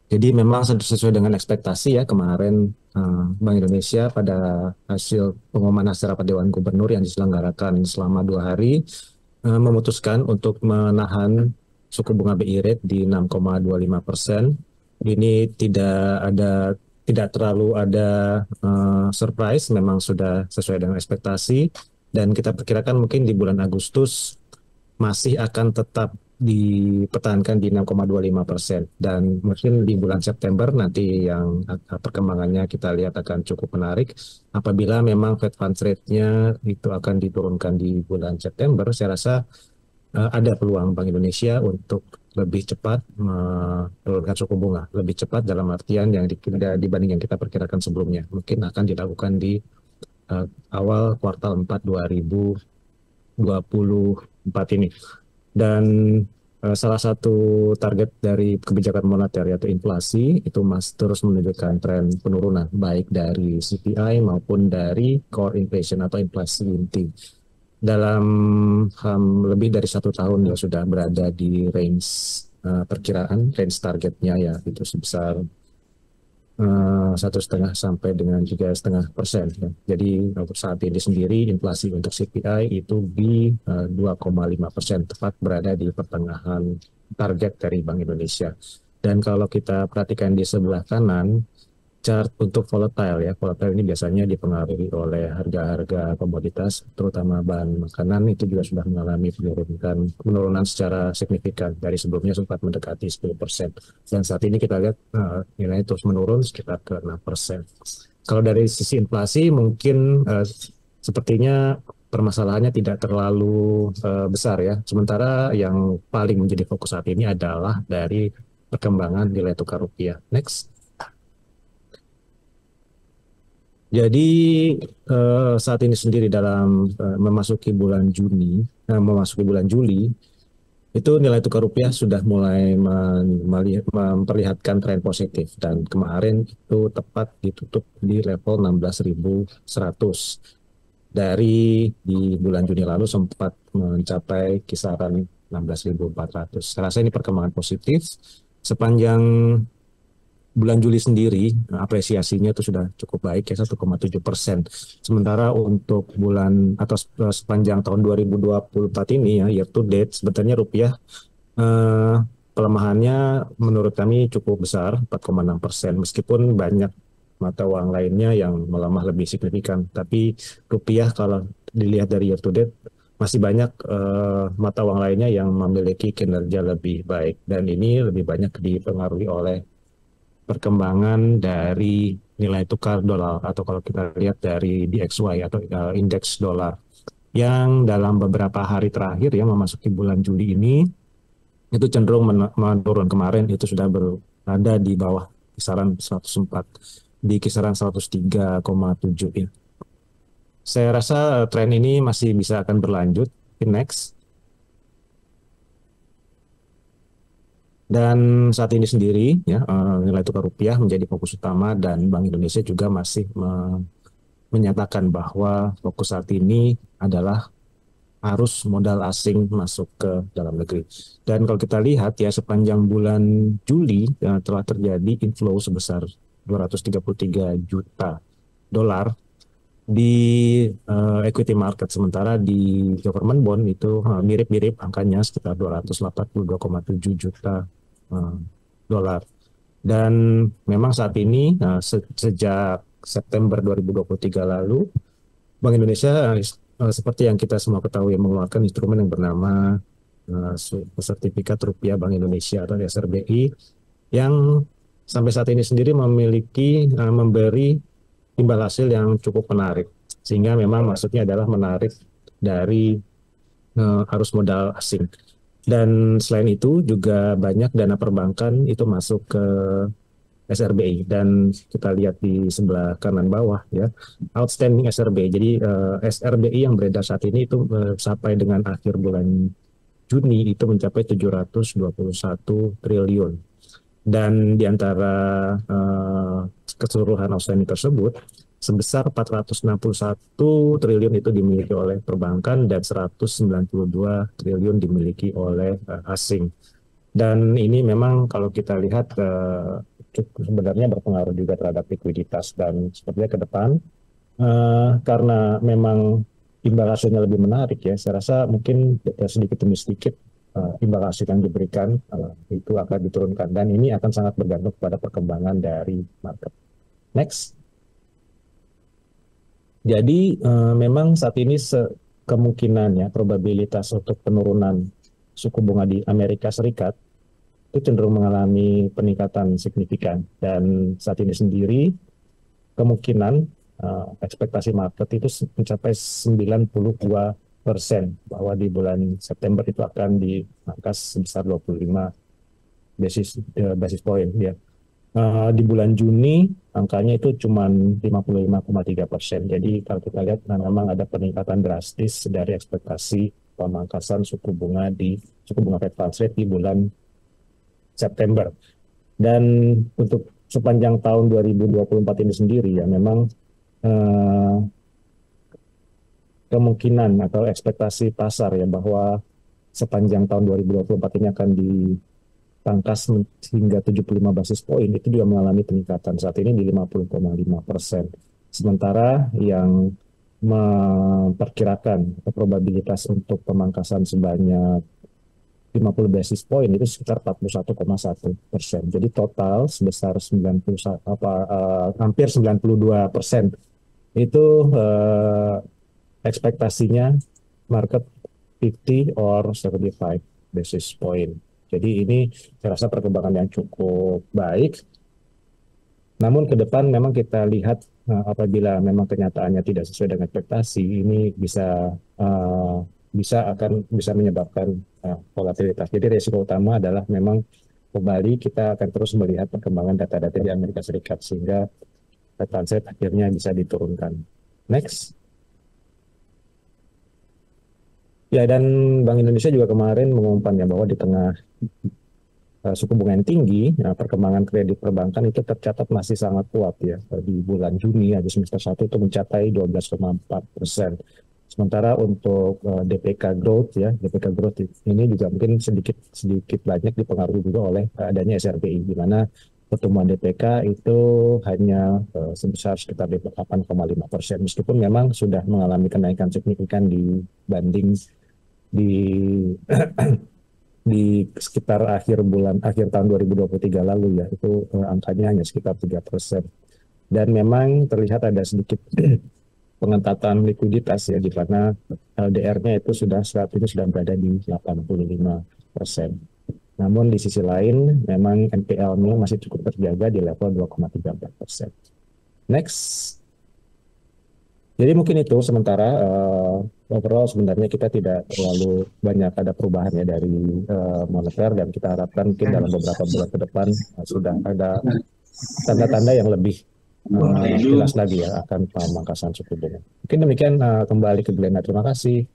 Jadi memang sesuai dengan ekspektasi ya kemarin Bank Indonesia pada hasil pengumuman hasil rapat Dewan Gubernur yang diselenggarakan selama 2 hari memutuskan untuk menahan suku bunga BI rate di 6,25%. Ini tidak terlalu ada surprise, memang sudah sesuai dengan ekspektasi dan kita perkirakan mungkin di bulan Agustus masih akan tetap dipertahankan di 6,25% dan mungkin di bulan September nanti yang perkembangannya kita lihat akan cukup menarik apabila memang Fed Funds Rate-nya itu akan diturunkan di bulan September. Saya rasa ada peluang Bank Indonesia untuk lebih cepat menurunkan suku bunga, lebih cepat dalam artian yang dibanding yang kita perkirakan sebelumnya, mungkin akan dilakukan di awal kuartal 4 2024 ini. Dan salah satu target dari kebijakan moneter yaitu inflasi itu terus menunjukkan tren penurunan baik dari CPI maupun dari core inflation atau inflasi inti. Dalam lebih dari 1 tahun ya sudah berada di range perkiraan range targetnya ya itu sebesar 1,5 sampai dengan 3,5%. Ya. Jadi untuk saat ini sendiri inflasi untuk CPI itu di 2,5%, tepat berada di pertengahan target dari Bank Indonesia. Dan kalau kita perhatikan di sebelah kanan, chart untuk volatile ya, volatile ini biasanya dipengaruhi oleh harga-harga komoditas, terutama bahan makanan itu juga sudah mengalami penurunan secara signifikan dari sebelumnya sempat mendekati 10%. Dan saat ini kita lihat nilainya terus menurun sekitar ke 6%. Kalau dari sisi inflasi mungkin sepertinya permasalahannya tidak terlalu besar ya. Sementara yang paling menjadi fokus saat ini adalah dari perkembangan nilai tukar rupiah. Next. Jadi saat ini sendiri dalam memasuki bulan Juli, itu nilai tukar rupiah sudah mulai memperlihatkan tren positif dan kemarin itu tepat ditutup di level 16.100 dari di bulan Juni lalu sempat mencapai kisaran 16.400. Saya rasa ini perkembangan positif sepanjang bulan Juli sendiri apresiasinya itu sudah cukup baik ya 1,7%. Sementara untuk bulan atau sepanjang tahun 2024 ini ya year to date sebetulnya rupiah eh, pelemahannya menurut kami cukup besar 4,6% meskipun banyak mata uang lainnya yang melemah lebih signifikan. Tapi rupiah kalau dilihat dari year to date masih banyak mata uang lainnya yang memiliki kinerja lebih baik dan ini lebih banyak dipengaruhi oleh perkembangan dari nilai tukar dolar atau kalau kita lihat dari DXY atau indeks dolar yang dalam beberapa hari terakhir ya memasuki bulan Juli ini itu cenderung menurun. Kemarin itu sudah berada di bawah kisaran 104 di kisaran 103,7 ya. Saya rasa tren ini masih bisa akan berlanjut. Next. Dan saat ini sendiri ya nilai tukar rupiah menjadi fokus utama dan Bank Indonesia juga masih menyatakan bahwa fokus saat ini adalah arus modal asing masuk ke dalam negeri. Dan kalau kita lihat ya sepanjang bulan Juli ya, telah terjadi inflow sebesar 233 juta dolar di equity market, sementara di government bond itu mirip-mirip angkanya sekitar 282,7 juta uh, dolar. Dan memang saat ini sejak September 2023 lalu Bank Indonesia seperti yang kita semua ketahui mengeluarkan instrumen yang bernama Sertifikat Rupiah Bank Indonesia atau SRBI yang sampai saat ini sendiri memberi imbal hasil yang cukup menarik. Sehingga memang maksudnya adalah menarik dari arus modal asing. Dan selain itu juga banyak dana perbankan itu masuk ke SRBI dan kita lihat di sebelah kanan bawah ya outstanding SRBI. Jadi SRBI yang beredar saat ini itu sampai dengan akhir bulan Juni itu mencapai 721 triliun. Dan di antara keseluruhan outstanding tersebut sebesar 461 triliun itu dimiliki oleh perbankan dan 192 triliun dimiliki oleh asing. Dan ini memang kalau kita lihat sebenarnya berpengaruh juga terhadap likuiditas dan sepertinya ke depan karena memang imbal hasilnya lebih menarik ya, saya rasa mungkin sedikit demi sedikit imbal hasil yang diberikan itu akan diturunkan dan ini akan sangat bergantung pada perkembangan dari market. Next. Jadi memang saat ini kemungkinan ya probabilitas untuk penurunan suku bunga di Amerika Serikat itu cenderung mengalami peningkatan signifikan dan saat ini sendiri kemungkinan ekspektasi market itu mencapai 92% bahwa di bulan September itu akan dimangkas sebesar 25 basis point ya. Di bulan Juni angkanya itu cuma 55,3%. Jadi kalau kita lihat memang ada peningkatan drastis dari ekspektasi pemangkasan suku bunga Fed Funds Rate di bulan September. Dan untuk sepanjang tahun 2024 ini sendiri ya memang kemungkinan atau ekspektasi pasar ya bahwa sepanjang tahun 2024 ini akan dipangkas hingga 75 basis poin itu juga mengalami peningkatan saat ini di 50,5%. Sementara yang memperkirakan probabilitas untuk pemangkasan sebanyak 50 basis point itu sekitar 41,1%. Jadi total sebesar 91 hampir 92% itu ekspektasinya market 50 or 75 basis point. Jadi ini saya rasa perkembangan yang cukup baik. Namun ke depan memang kita lihat apabila memang kenyataannya tidak sesuai dengan ekspektasi, ini bisa menyebabkan volatilitas. Jadi risiko utama adalah memang kembali kita akan terus melihat perkembangan data-data di Amerika Serikat sehingga Fed Funds Rate akhirnya bisa diturunkan. Next. Ya, dan Bank Indonesia juga kemarin mengumumkan ya bahwa di tengah suku bunga yang tinggi, perkembangan kredit perbankan itu tercatat masih sangat kuat ya. Di bulan Juni di semester 1 itu mencapai 12,4%. Sementara untuk DPK growth ya, DPK growth ini juga mungkin sedikit banyak dipengaruhi juga oleh adanya SRBI, di mana pertumbuhan DPK itu hanya sebesar sekitar 8,5%, meskipun memang sudah mengalami kenaikan signifikan dibanding di sekitar akhir tahun 2023 lalu ya, itu angkanya hanya sekitar 3%. Dan memang terlihat ada sedikit pengetatan likuiditas ya, di mana LDR-nya itu saat ini sudah berada di 85%. Namun di sisi lain memang NPL-nya masih cukup terjaga di level 2,34%. Next. Jadi mungkin itu sementara overall sebenarnya kita tidak terlalu banyak ada perubahan ya dari moneter, dan kita harapkan mungkin dalam beberapa bulan ke depan sudah ada tanda-tanda yang lebih jelas lagi ya akan pemangkasan suku bunga. Mungkin demikian, kembali ke Glenna. Terima kasih.